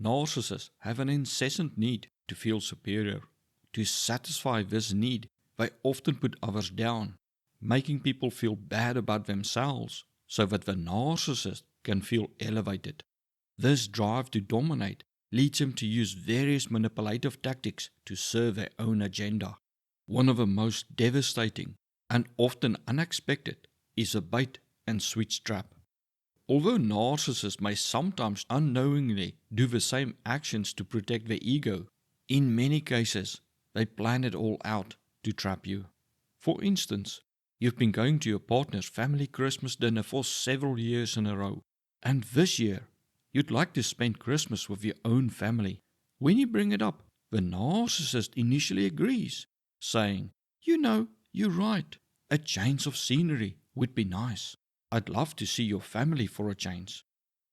Narcissists have an incessant need to feel superior. To satisfy this need, they often put others down, making people feel bad about themselves so that the narcissist can feel elevated. This drive to dominate leads them to use various manipulative tactics to serve their own agenda. One of the most devastating and often unexpected is a bait and switch trap. Although narcissists may sometimes unknowingly do the same actions to protect their ego, in many cases they plan it all out to trap you. For instance, you've been going to your partner's family Christmas dinner for several years in a row, and this year you'd like to spend Christmas with your own family. When you bring it up, the narcissist initially agrees, saying, "You know, you're right. A change of scenery would be nice. I'd love to see your family for a change."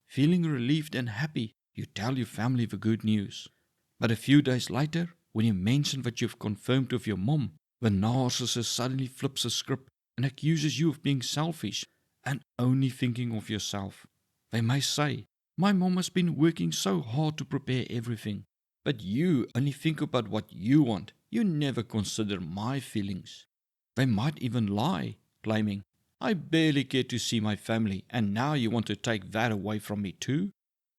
Feeling relieved and happy, you tell your family the good news. But a few days later, when you mention that you've confirmed with your mom, the narcissist suddenly flips the script and accuses you of being selfish and only thinking of yourself. They may say, "My mom has been working so hard to prepare everything, but you only think about what you want. You never consider my feelings." They might even lie, claiming, "I barely care to see my family, and now you want to take that away from me too?"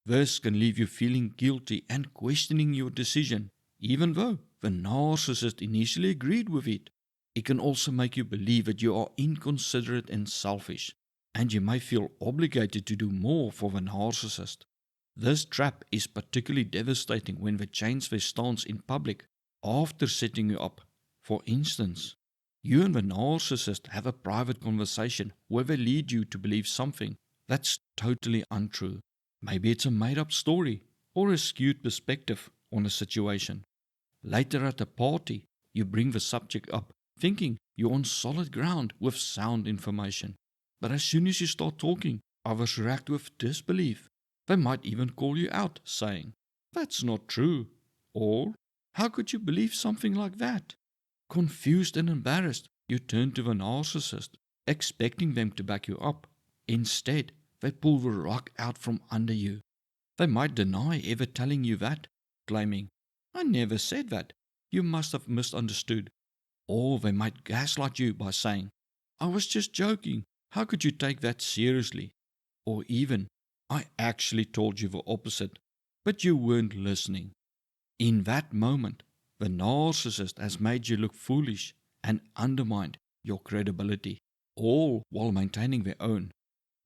This can leave you feeling guilty and questioning your decision, even though the narcissist initially agreed with it. It can also make you believe that you are inconsiderate and selfish, and you may feel obligated to do more for the narcissist. This trap is particularly devastating when they change their stance in public after setting you up. For instance, you and the narcissist have a private conversation where they lead you to believe something that's totally untrue. Maybe it's a made-up story or a skewed perspective on a situation. Later at a party, you bring the subject up, thinking you're on solid ground with sound information. But as soon as you start talking, others react with disbelief. They might even call you out, saying, "That's not true," or "How could you believe something like that?" Confused and embarrassed, you turn to the narcissist, expecting them to back you up. Instead, they pull the rug out from under you. They might deny ever telling you that, claiming, "I never said that. You must have misunderstood." Or they might gaslight you by saying, "I was just joking. How could you take that seriously?" Or even, "I actually told you the opposite, but you weren't listening." In that moment, the narcissist has made you look foolish and undermined your credibility, all while maintaining their own.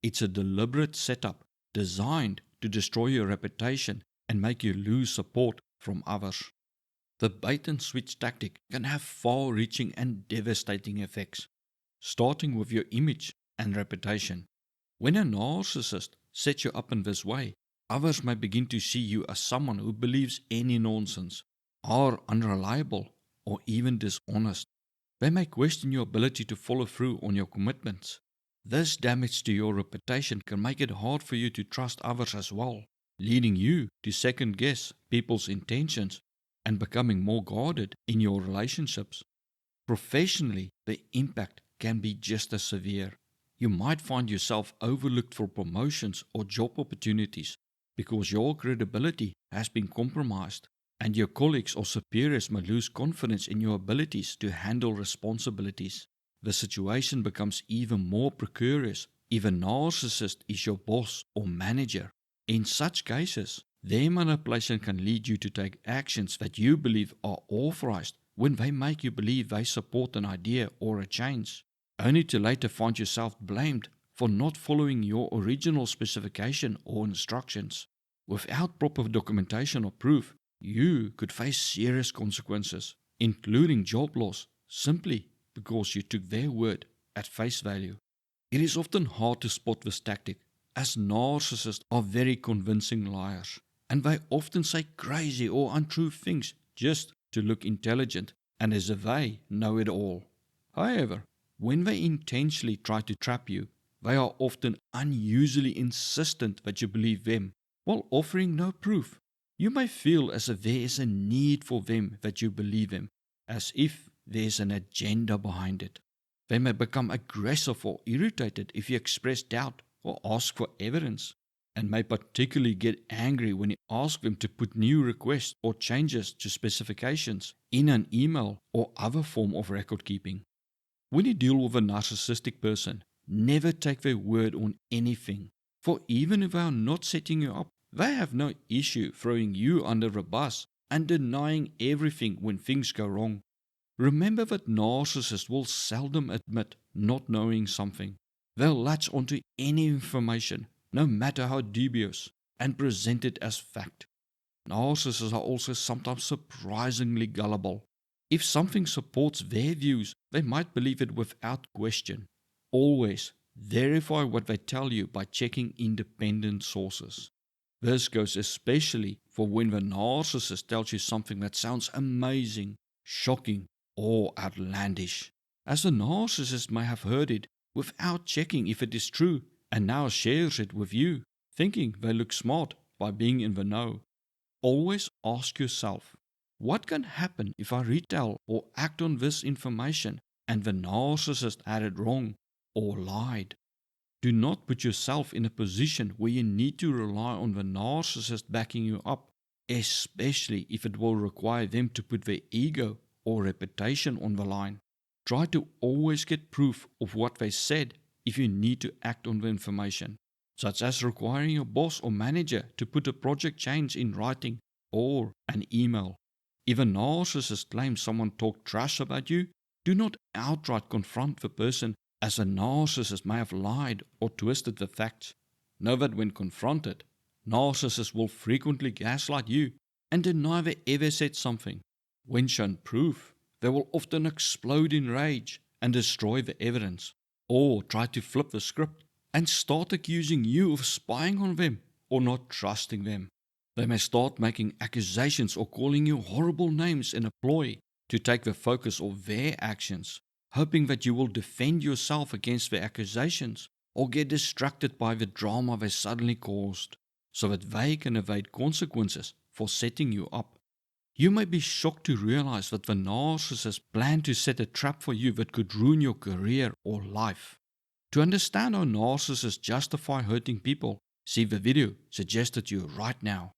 It's a deliberate setup designed to destroy your reputation and make you lose support from others. The bait and switch tactic can have far-reaching and devastating effects, starting with your image and reputation. When a narcissist sets you up in this way, others may begin to see you as someone who believes any nonsense, are unreliable, or even dishonest. They may question your ability to follow through on your commitments. This damage to your reputation can make it hard for you to trust others as well, leading you to second guess people's intentions and becoming more guarded in your relationships. Professionally, the impact can be just as severe. You might find yourself overlooked for promotions or job opportunities because your credibility has been compromised, and your colleagues or superiors may lose confidence in your abilities to handle responsibilities. The situation becomes even more precarious if a narcissist is your boss or manager. In such cases, their manipulation can lead you to take actions that you believe are authorized when they make you believe they support an idea or a change, only to later find yourself blamed for not following your original specification or instructions. Without proper documentation or proof, you could face serious consequences, including job loss, simply because you took their word at face value. It is often hard to spot this tactic, as narcissists are very convincing liars, and they often say crazy or untrue things just to look intelligent and as if they know it all. However, when they intentionally try to trap you, they are often unusually insistent that you believe them, while offering no proof. You may feel as if there is a need for them that you believe them, as if there's an agenda behind it. They may become aggressive or irritated if you express doubt or ask for evidence. and may particularly get angry when you ask them to put new requests or changes to specifications in an email or other form of record keeping. When you deal with a narcissistic person, never take their word on anything, for even if they are not setting you up, they have no issue throwing you under the bus and denying everything when things go wrong. Remember that narcissists will seldom admit not knowing something. They'll latch onto any information, no matter how dubious, and present it as fact. Narcissists are also sometimes surprisingly gullible. If something supports their views, they might believe it without question. Always verify what they tell you by checking independent sources. This goes especially for when the narcissist tells you something that sounds amazing, shocking, or outlandish, as the narcissist may have heard it without checking if it is true and now shares it with you, thinking they look smart by being in the know. Always ask yourself, what can happen if I retell or act on this information and the narcissist had it wrong or lied? Do not put yourself in a position where you need to rely on the narcissist backing you up, especially if it will require them to put their ego or reputation on the line. Try to always get proof of what they said if you need to act on the information, such as requiring your boss or manager to put a project change in writing or an email. If a narcissist claims someone talked trash about you, do not outright confront the person, as a narcissist may have lied or twisted the facts. Know that when confronted, narcissists will frequently gaslight you and deny they ever said something. When shown proof, they will often explode in rage and destroy the evidence, or try to flip the script and start accusing you of spying on them or not trusting them. They may start making accusations or calling you horrible names in a ploy to take the focus of their actions, hoping that you will defend yourself against their accusations or get distracted by the drama they suddenly caused, so that they can evade consequences for setting you up. You may be shocked to realize that the narcissist planned to set a trap for you that could ruin your career or life. To understand how narcissists justify hurting people, see the video suggested to you right now.